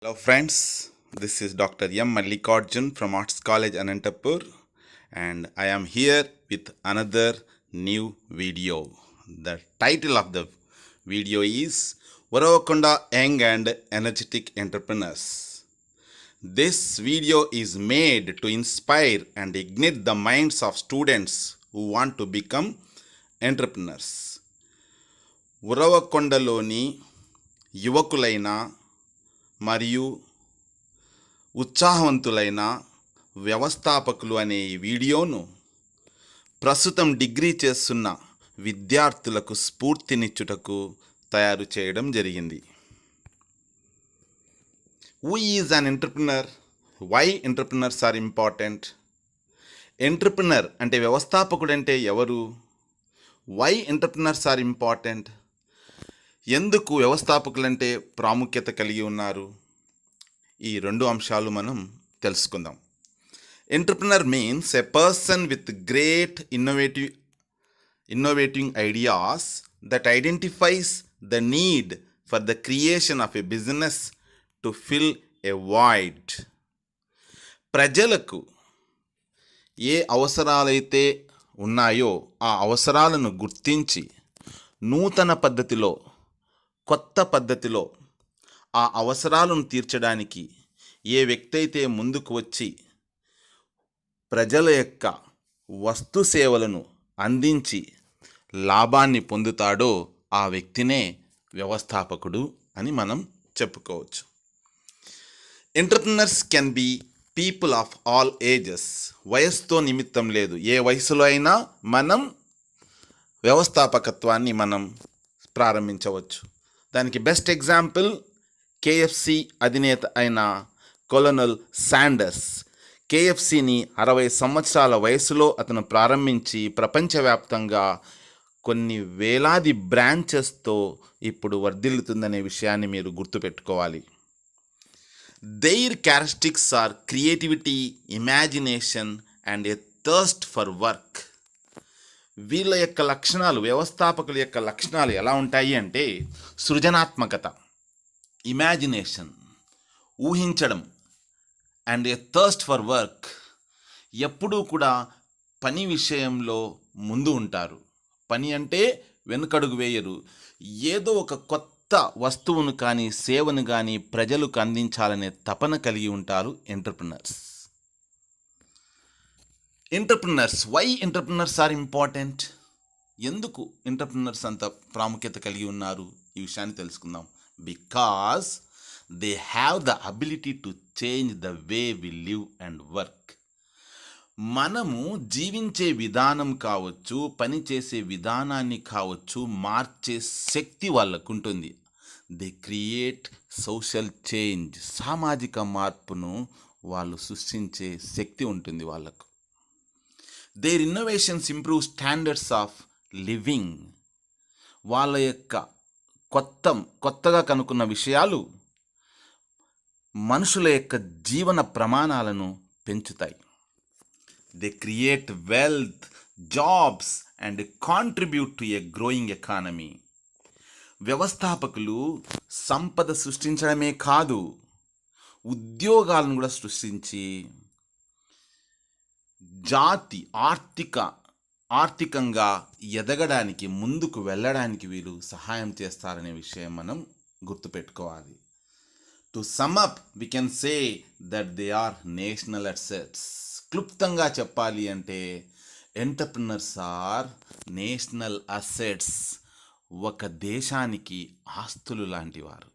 Hello friends, this is Dr. M. Mallikarjun from Arts College Anantapur, and I am here with another new video. The title of the video is Uravakonda Young and Energetic Entrepreneurs. This video is made to inspire and ignite the minds of students who want to become entrepreneurs. ఉరవకొండలోని యువకులైన మరియు ఉత్సాహవంతులైన వ్యవస్థాపకులు అనే ఈ వీడియోను ప్రస్తుతం degree చేస్తున్న విద్యార్థులకు స్ఫూర్తినిచ్చుటకు తయారు చేయడం జరిగింది. Who is an entrepreneur? Why entrepreneurs are important? Entrepreneur అంటే వ్యవస్థాపకుడు అంటే ఎవరు? Why entrepreneurs are important? ఎందుకు వ్యవస్థాపకులంటే ప్రాముఖ్యత కలిగి ఉన్నారు? ఈ రెండు అంశాలు మనం తెలుసుకుందాం. Entrepreneur means a person with great innovating ideas that identifies the need for the creation of a business to fill a void. ప్రజలకు ఏ అవసరాలైతే ఉన్నాయో ఆ అవసరాలను గుర్తించి నూతన పద్ధతిలో, కొత్త పద్ధతిలో ఆ అవసరాలను తీర్చడానికి ఏ వ్యక్తి అయితే ముందుకు వచ్చి ప్రజల యొక్క వస్తు సేవలను అందించి లాభాన్ని పొందుతాడో ఆ వ్యక్తినే వ్యవస్థాపకుడు అని మనం చెప్పుకోవచ్చు. Entrepreneurs can be people of all ages. వయసుతో నిమిత్తం లేదు. ఏ వయసులో అయినా మనం వ్యవస్థాపకత్వాన్ని మనం ప్రారంభించవచ్చు. దానికి బెస్ట్ ఎగ్జాంపుల్ కేఎఫ్సి అధినేత అయిన కొలోనల్ శాండర్స్. కేఎఫ్సిని 60 సంవత్సరాల వయసులో అతను ప్రారంభించి ప్రపంచవ్యాప్తంగా కొన్ని వేలాది బ్రాంచెస్తో ఇప్పుడు వర్ధిల్లుతుందనే విషయాన్ని మీరు గుర్తుపెట్టుకోవాలి. Their characteristics are creativity, imagination and a thirst for work. వీళ్ళ యొక్క లక్షణాలు, వ్యవస్థాపకుల యొక్క లక్షణాలు ఎలా ఉంటాయి అంటే సృజనాత్మకత, ఇమాజినేషన్, ఊహించడం, and a thirst for work. ఎప్పుడూ కూడా పని విషయంలో ముందు ఉంటారు. పని అంటే వెనుకడుగు వేయరు. ఏదో ఒక కొత్త వస్తువును కానీ సేవను కానీ ప్రజలకు అందించాలనే తపన కలిగి ఉంటారు entrepreneurs. Entrepreneurs, why entrepreneurs are important? ఎందుకు ఎంటర్ప్రినర్స్ అంత ప్రాముఖ్యత కలిగి ఉన్నారు? ఈ విషయాన్ని తెలుసుకుందాం. Because they have the ability to change the way we live and work. మనము జీవించే విధానం కావచ్చు, పని చేసే విధానాన్ని కావచ్చు మార్చే శక్తి వాళ్ళకు ఉంటుంది. They create social change. సామాజిక మార్పును వాళ్ళు సృష్టించే శక్తి ఉంటుంది వాళ్ళకు. Their innovations improve standards of living. వాళ్ళ యొక్క కొత్తగా కనుక్కున్న విషయాలు మనుషుల యొక్క జీవన ప్రమాణాలను పెంచుతాయి. They create wealth, jobs and contribute to a growing economy. వ్యవస్థాపకులు సంపద సృష్టించడమే కాదు, ఉద్యోగాలను కూడా సృష్టించి జాతి ఆర్థికంగా ఎదగడానికి, ముందుకు వెళ్ళడానికి వీళ్ళు సహాయం చేస్తారనే విషయం మనం గుర్తుపెట్టుకోవాలి. To sum up we can say that they are national assets. క్లుప్తంగా చెప్పాలి అంటే ఎంటర్ప్రినర్స్ ఆర్ నేషనల్ అసెట్స్. ఒక దేశానికి ఆస్తులు లాంటి వారు.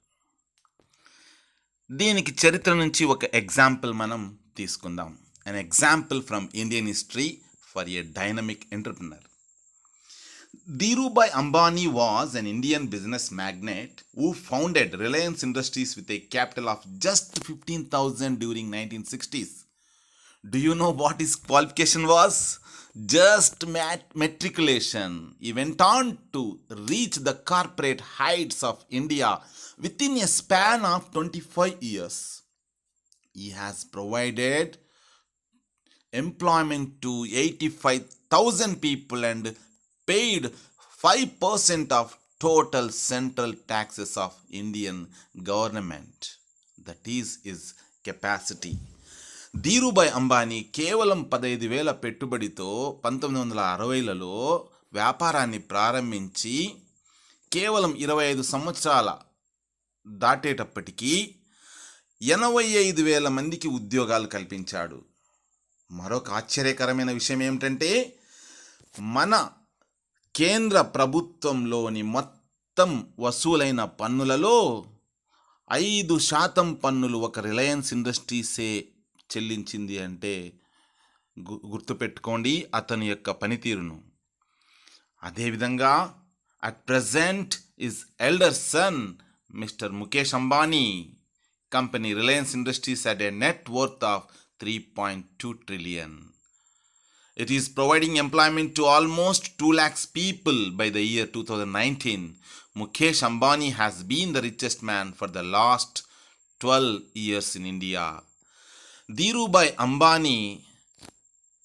దీనికి చరిత్ర నుంచి ఒక ఎగ్జాంపుల్ మనం తీసుకుందాం. An example from Indian history for a dynamic entrepreneur. Dhirubhai Ambani was an Indian business magnate who founded Reliance Industries with a capital of just 15,000 during 1960s. Do you know what his qualification was? Just matriculation. He went on to reach the corporate heights of India within a span of 25 years. He has provided employment to 85,000 people and paid 5% of total central taxes of Indian government. That is his capacity. Dhirubhai Ambani కేవలం 15,000 పెట్టుబడితో 1960లలో వ్యాపారాన్ని ప్రారంభించి కేవలం 25 సంవత్సరాల దాటేటప్పటికీ 85,000 మందికి ఉద్యోగాలు కల్పించాడు. మరొక ఆశ్చర్యకరమైన విషయం ఏమిటంటే, మన కేంద్ర ప్రభుత్వంలోని మొత్తం వసూలైన పన్నులలో 5% పన్నులు ఒక రిలయన్స్ ఇండస్ట్రీసే చెల్లించింది అంటే గుర్తుపెట్టుకోండి అతని యొక్క పనితీరును. అదేవిధంగా at present is elder son mister Mukesh Ambani company Reliance industries at a net worth of 3.2 trillion. It is providing employment to almost 2 lakhs people by the year 2019. Mukesh Ambani has been the richest man for the last 12 years in India. Dhirubhai Ambani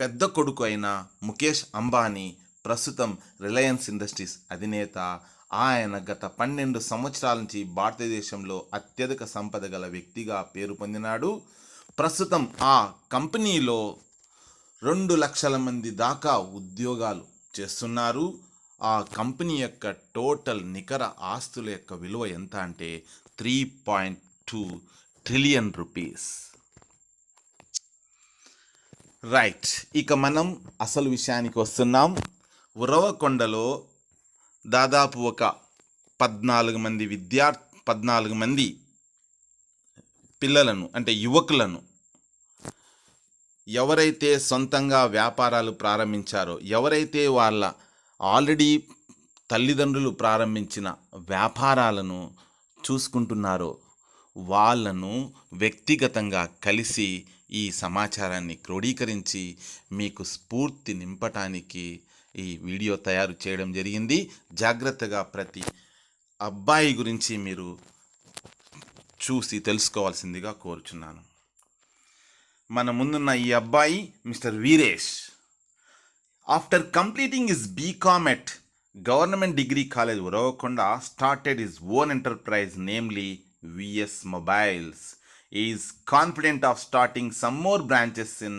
పెద్ద కొడుకు అయిన ముఖేష్ అంబానీ ప్రస్తుతం Reliance industries అధినేత. ఆయన గత 12 సంవత్సరాల నుంచి భారతదేశంలో అత్యధిక సంపద గల వ్యక్తిగా పేరు పొందినాడు. ప్రస్తుతం ఆ కంపెనీలో 2 లక్షల మంది దాకా ఉద్యోగాలు చేస్తున్నారు. ఆ కంపెనీ యొక్క టోటల్ నికర ఆస్తుల యొక్క విలువ ఎంత అంటే 3.2 ట్రిలియన్ రూపీస్. రైట్, ఇక మనం అసలు విషయానికి వస్తున్నాం. ఉరవకొండలో దాదాపు ఒక 14 మంది పిల్లలను అంటే యువకులను ఎవరైతే సొంతంగా వ్యాపారాలు ప్రారంభించారో, ఎవరైతే వాళ్ళ ఆల్రెడీ తల్లిదండ్రులు ప్రారంభించిన వ్యాపారాలను చూసుకుంటున్నారో వాళ్ళను వ్యక్తిగతంగా కలిసి ఈ సమాచారాన్ని క్రోడీకరించి మీకు స్ఫూర్తి నింపటానికి ఈ వీడియో తయారు చేయడం జరిగింది. జాగ్రత్తగా ప్రతి అబ్బాయి గురించి మీరు చూసి తెలుసుకోవాల్సిందిగా కోరుచున్నాను. మన ముందున్న ఈ అబ్బాయి mister Veeresh. After completing his BCom at government degree college Uravakonda, started his own enterprise namely VS Mobiles. He is confident of starting some more branches in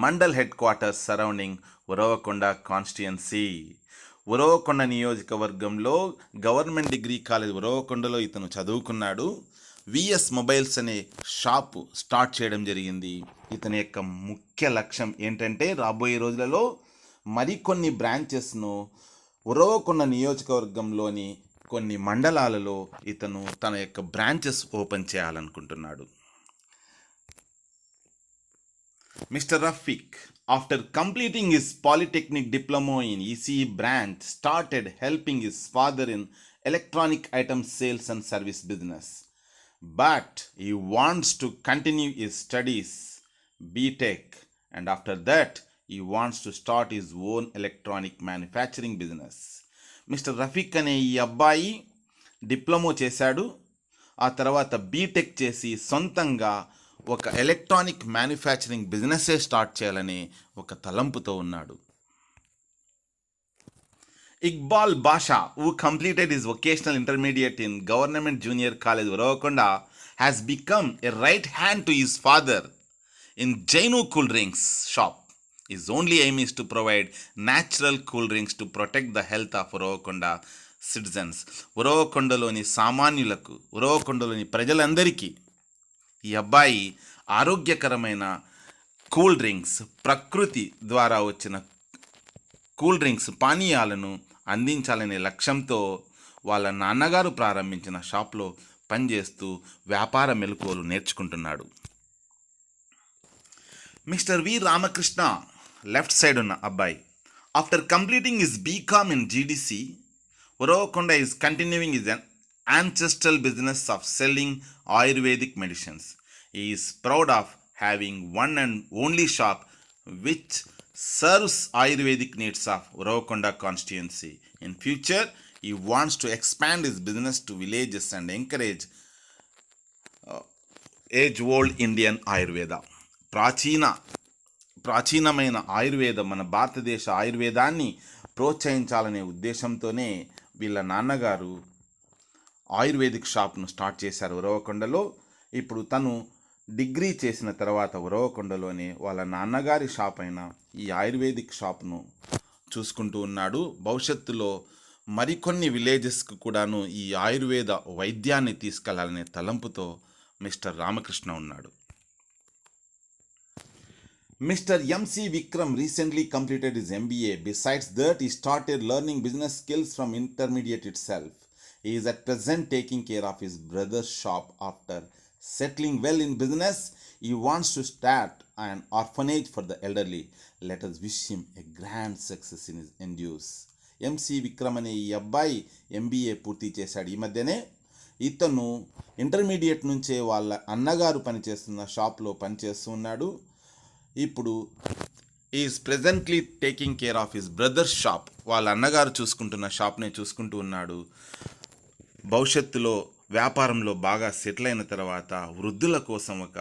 Mandal headquarters surrounding Uravakonda constituency. Uravakonda నియోజకవర్గంలో గవర్నమెంట్ డిగ్రీ కాలేజ్ ఉరవకొండలో ఇతను చదువుకున్నాడు. VS mobiles అనే shop start చేయడం జరిగింది. ఇతని యొక్క ముఖ్య లక్ష్యం ఏంటంటే రాబోయే రోజులలో మరికొన్ని బ్రాంచెస్ను ఉరవకొండ నియోజకవర్గంలోని కొన్ని మండలాలలో ఇతను తన యొక్క బ్రాంచెస్ ఓపెన్ చేయాలనుకుంటున్నాడు. Mister Rafiq, after completing his polytechnic diploma in ECE branch, started helping his father in electronic item sales and service business. But he wants to continue his studies, BTech, and after that he wants to start his own electronic manufacturing business. Mister Rafiq అనే ఈ అబ్బాయి diploma చేశాడు. ఆ తర్వాత BTech చేసి సొంతంగా ఒక electronic manufacturing బిజినెస్సే start చేయాలని ఒక తలంపుతో ఉన్నాడు. ఇక్బాల్ బాషా, who completed his vocational intermediate in Government Junior College Uravakonda, has become a right hand to his father in Jainu Cool Drinks shop. His only aim is to provide natural cool drinks to protect the health of Uravakonda citizens. ఉరవకొండలోని సామాన్యులకు, ఉరవకొండలోని ప్రజలందరికీ ఈ అబ్బాయి ఆరోగ్యకరమైన cool drinks, ప్రకృతి ద్వారా వచ్చిన cool drinks పానీయాలను అందించాలనే లక్ష్యంతో వాళ్ళ నాన్నగారు ప్రారంభించిన షాప్లో పనిచేస్తూ వ్యాపార మెలకువలు నేర్చుకుంటున్నాడు. Mister V Ramakrishna, left side ఉన్న అబ్బాయి. After completing his BCom in GDC, Uravakonda is continuing his ancestral business of selling Ayurvedic medicines. He is proud of having one and only shop which serves Ayurvedic needs of Uravakonda constituency. In future, he wants to expand his business to villages and encourage age-old Indian Ayurveda. ప్రాచీనమైన ఆయుర్వేద, మన భారతదేశ ఆయుర్వేదాన్ని ప్రోత్సహించాలనే ఉద్దేశంతోనే వీళ్ళ నాన్నగారు ayurvedic షాప్ను start చేశారు ఉరవకొండలో. ఇప్పుడు తను డిగ్రీ చేసిన తర్వాత ఉరవకొండలోనే వాళ్ళ నాన్నగారి షాప్ అయిన ఈ ఆయుర్వేదిక్ షాప్ను చూసుకుంటూ ఉన్నాడు. భవిష్యత్తులో మరికొన్ని విలేజెస్కు కూడాను ఈ ఆయుర్వేద వైద్యాన్ని తీసుకెళ్లాలనే తలంపుతో మిస్టర్ రామకృష్ణ ఉన్నాడు. Mr. M.C. Vikram recently completed his MBA. Besides that, he started learning business skills from intermediate itself. He is at present taking care of his brother's shop. After settling well in business, he wants to start an orphanage for the elderly. Let us wish him a grand success in his endeavors. MC Vikram అనే ఈ అబ్బాయి MBA పూర్తి చేశాడు. ఈ మధ్యనే ఇతను intermediate నుంచే వాళ్ళ అన్నగారు పనిచేస్తున్న షాప్లో పనిచేస్తూ ఉన్నాడు. ఇప్పుడు is presently taking care of his brothers shop. వాళ్ళ అన్నగారు చూసుకుంటున్న షాప్నే చూసుకుంటూ ఉన్నాడు. భవిష్యత్తులో వ్యాపారంలో బాగా సెటిల్ అయిన తర్వాత వృద్ధుల కోసం ఒక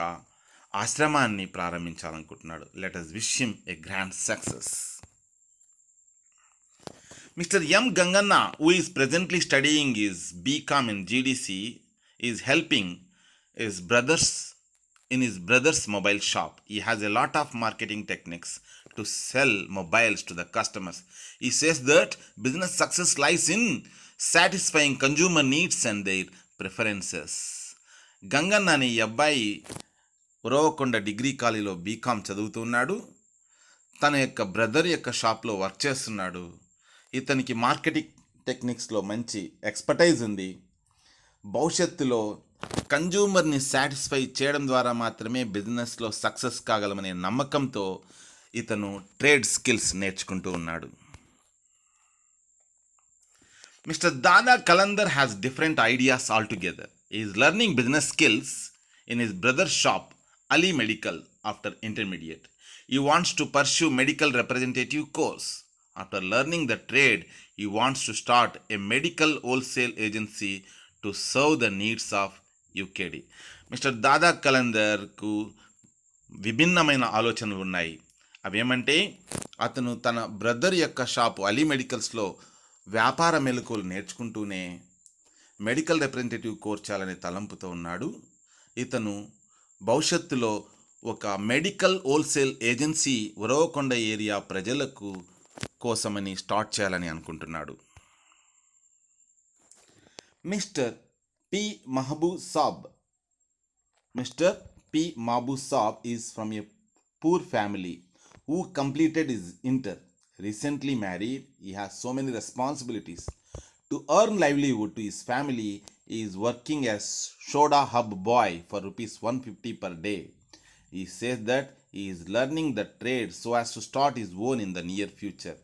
ఆశ్రమాన్ని ప్రారంభించాలనుకుంటున్నాడు. Let us wish him a grand success. Mister M Ganganna, who is presently studying his BCom in GDC, is helping his brothers in his brother's mobile shop. He has a lot of marketing techniques to sell mobiles to the customers. He says that business success lies in satisfying consumer needs and their preferences. Ganganna అనే ఈ అబ్బాయి Uravakonda degree కాలేజీలో BCom చదువుతున్నాడు. తన యొక్క brother యొక్క షాప్లో work చేస్తున్నాడు. ఇతనికి మార్కెటింగ్ టెక్నిక్స్లో మంచి ఎక్స్పర్టైజ్ ఉంది. భవిష్యత్తులో కన్జ్యూమర్ని సాటిస్ఫై చేయడం ద్వారా మాత్రమే బిజినెస్లో సక్సెస్ కాగలమనే నమ్మకంతో ఇతను ట్రేడ్ స్కిల్స్ నేర్చుకుంటూ ఉన్నాడు. Mister Dada Kalandar has different ideas all together. Is learning business skills in his brother shop Ali medical after intermediate. He wants to pursue medical representative course. After learning the trade, he wants to start a medical wholesale agency to serve the needs of UKD. Mister Dada కలందర్కు విభిన్నమైన ఆలోచనలు ఉన్నాయి. అవేమంటే అతను తన brother యొక్క shop Ali మెడికల్స్లో వ్యాపార మెలకువలు నేర్చుకుంటూనే medical representative course చేయాలనే తలంపుతో ఉన్నాడు. ఇతను భవిష్యత్తులో ఒక medical wholesale agency Uravakonda area ప్రజలకు కోసమని స్టార్ట్ చేయాలని అనుకుంటున్నాడు. Mister P Mahaboob Sab. Mister P Mahaboob Sab is from a poor family who completed his inter. Recently married, he has so many responsibilities. To earn livelihood to his family, he is working as soda hub boy for rupees 150 per day. He says that he is learning the trade so as to start his own in the near future.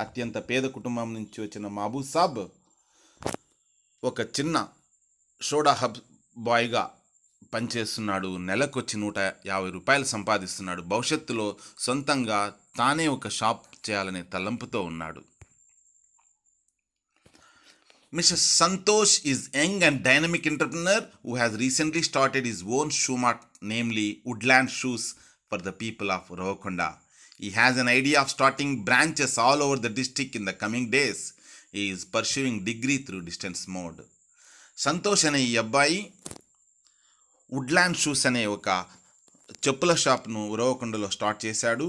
అత్యంత పేద కుటుంబం నుంచి వచ్చిన మహబూబ్ సాబ్ ఒక చిన్న soda hub బాయ్గా పనిచేస్తున్నాడు. నెలకొచ్చి 150 రూపాయలు సంపాదిస్తున్నాడు. భవిష్యత్తులో సొంతంగా తానే ఒక షాప్ చేయాలనే తలంపుతో ఉన్నాడు. Mr. Santosh is young and dynamic entrepreneur who has recently started his own shoe mart, namely Woodland Shoes for the people of Uravkonda. He has an idea of starting branches all over the district in the coming days. He is pursuing degree through distance mode. Santosh అనే ఈ అబ్బాయి Woodland shoes అనే ఒక చెప్పుల షాప్ను ఉరవకొండలో start చేశాడు.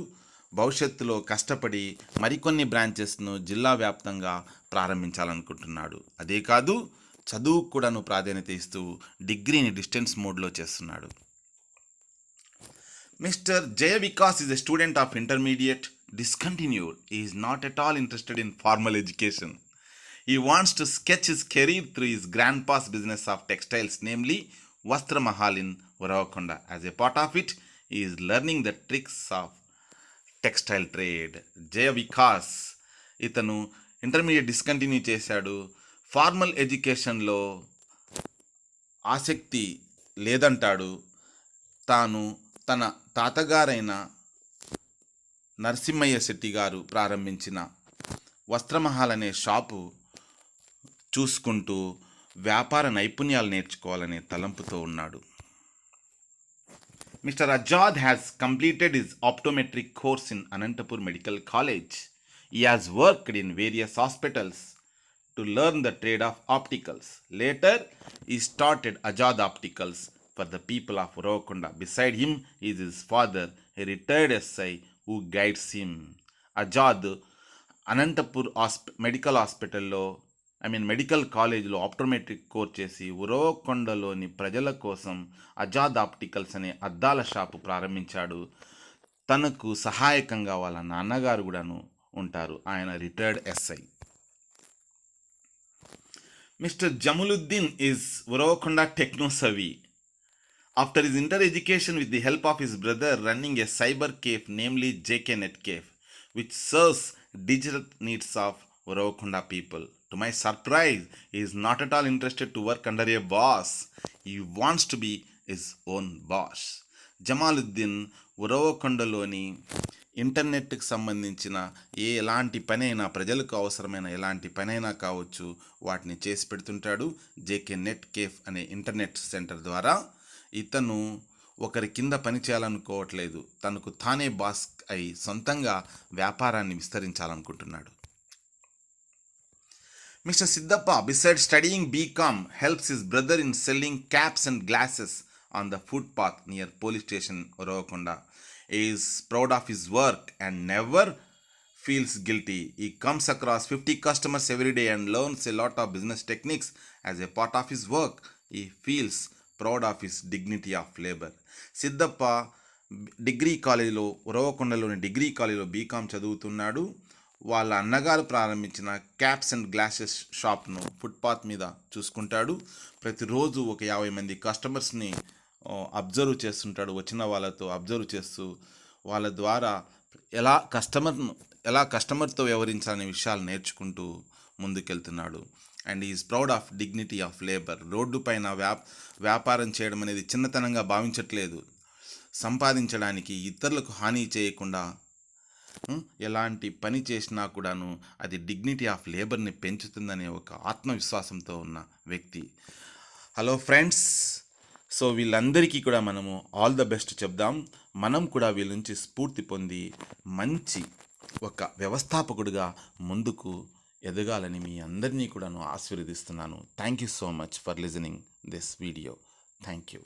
భవిష్యత్తులో కష్టపడి మరికొన్ని బ్రాంచెస్ను జిల్లా వ్యాప్తంగా ప్రారంభించాలనుకుంటున్నాడు. అదే కాదు, చదువు కూడాను ప్రాధాన్యత ఇస్తూ డిగ్రీని డిస్టెన్స్ మోడ్లో చేస్తున్నాడు. Mister Jaya Vikas is a student of intermediate, discontinued. He is not at all interested in formal education. He wants to sketch his career through his grandpa's business of textiles, namely Vastra Mahal in Uravkonda. As a part of it, he is learning the tricks of textile trade. Jaya Vikas ఇతను intermediate discontinue చేశాడు. Formal ఎడ్యుకేషన్లో ఆసక్తి లేదంటాడు. తాను తన తాతగారైన నరసింహయ్య శెట్టి గారు ప్రారంభించిన వస్త్రమహల్ అనే shop చూసుకుంటూ వ్యాపార నైపుణ్యాలు నేర్చుకోవాలనే తలంపుతో ఉన్నాడు. Mr. Ajad has completed his optometric course in Anantapur Medical College. He has worked in various hospitals to learn the trade of opticals. Later, he started Ajad Opticals for the people of Uravakunda. Beside him is his father, a retired SI who guides him. Ajad Anantapur medical హాస్పిటల్లో medical కాలేజీలో optometric course చేసి ఉరవకొండలోని ప్రజల కోసం Azad opticals అనే అద్దాల shop ప్రారంభించాడు. తనకు సహాయకంగా వాళ్ళ నాన్నగారు కూడాను ఉంటారు. ఆయన retired SI. Mister Jamaluddin is Uravakonda techno savvy. After his inter-education with the help of his brother running a cyber cafe, namely JK Net Cafe, which serves digital needs of Uravakunda people. To my surprise, he is not at all interested to work under a boss. He wants to be his own boss. Jamaluddin ఉరవకొండలోని ఇంటర్నెట్కి సంబంధించిన ఎలాంటి పనైనా, ప్రజలకు అవసరమైన ఎలాంటి పనైనా కావచ్చు, వాటిని చేసి పెడుతుంటాడు. జేకే నెట్ కేఫ్ అనే ఇంటర్నెట్ సెంటర్ ద్వారా ఇతను ఒకరి కింద పని చేయాలనుకోవట్లేదు. తనకు తానే బాస్ అయి సొంతంగా వ్యాపారాన్ని విస్తరించాలనుకుంటున్నాడు. Mister Siddappa, beside studying BCom, helps his brother in selling caps and glasses on the footpath near police station Uravakonda. He is proud of his work and never feels guilty. He comes across 50 customers every day and learns a lot of business techniques as a part of his work. He feels proud of his dignity of labor. Siddappa degree కాలేజీలో, ఉరవకొండలోని degree కాలేజీలో BCom చదువుతున్నాడు. వాళ్ళ అన్నగారు ప్రారంభించిన caps and glasses షాప్ను footpath మీద చూసుకుంటాడు. ప్రతిరోజు ఒక 50 మంది కస్టమర్స్ని అబ్జర్వ్ చేస్తుంటాడు. వచ్చిన వాళ్ళతో అబ్జర్వ్ చేస్తూ వాళ్ళ ద్వారా ఎలా కస్టమర్తో వ్యవహరించాలనే విషయాలు నేర్చుకుంటూ ముందుకెళ్తున్నాడు. And is proud of dignity of labour. Road పైన వ్యాపారం చేయడం అనేది చిన్నతనంగా భావించట్లేదు. సంపాదించడానికి, ఇతరులకు హాని చేయకుండా ఎలాంటి పని చేసినా కూడాను అది డిగ్నిటీ ఆఫ్ లేబర్ని పెంచుతుందనే ఒక ఆత్మవిశ్వాసంతో ఉన్న వ్యక్తి. హలో ఫ్రెండ్స్, సో వీళ్ళందరికీ కూడా మనము ఆల్ ద బెస్ట్ చెప్దాం. మనం కూడా వీళ్ళ నుంచి స్ఫూర్తి పొంది మంచి ఒక వ్యవస్థాపకుడిగా ముందుకు ఎదగాలని మీ అందరినీ కూడాను ఆశీర్వదిస్తున్నాను. Thank you so much for listening this video. Thank you.